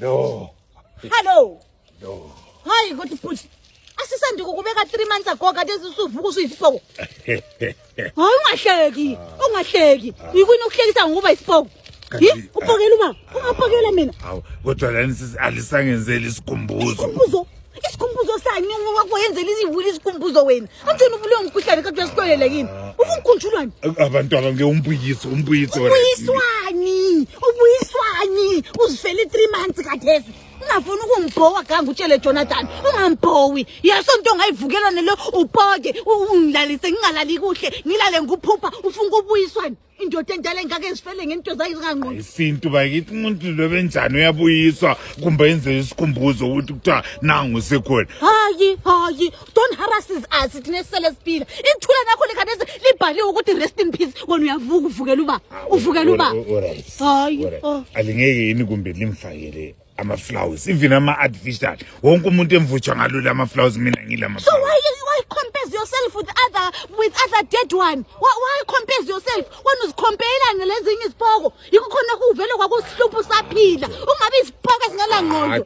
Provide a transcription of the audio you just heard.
No. Hello. No. Hayi kodwa futhi. Asisandi ukubeka 3 months ago kade sisuvuka usuyisipoko. Hayi ungahleki. Yikuni ukuhlekisa ngoba isipoko. Upokela uba, ungapokela mina. Hawu, kodwa lana alisangenzeli isikhumbuzo. Isikhumbuzo sani ngokwenzela izivula isikhumbuzo wena. Anjeni ubulo ngikuhlale kodwa esikolele kini. Ufuna ukukhunjulwana? Abantu abangeke umbuyiso. Ubuyiswani. Uzifele 3 months kathesi. Ungafuni ukungibhowa ganga utshele Jonathan. Ungambhowi. Yasonto ongayivukela nelo upoke ungilalise ngingalali kuhle. Ngilale nguphupha ufuna ukubuyiswana. Indoda endala engake ezifele ngento zayo zingangqondo. Isintu bakithi umuntu lo benjani uyabuyiswa kumbe yenze isikhumbuzo ukuthi kuthiwa nangu sekhona. Hayi. Don't harass us thina sisele siphila. Ithula nakho lekhathesi libhaliwe ukuthi rest in peace. Wena uyavuka uvukela uba. Alright. Hayi. Alingeke yini kumbe limfakele ama-flowers even ama-artificial wonke umuntu emvutsha ngalo lama-flowers mina ngilama. So why compare yourself with other dead one? Why compare yourself? When uzicompare nalezinye izipoko yikho khona kuvele kwakusihlupho saphila ungabe isipoko esingela ngqondo.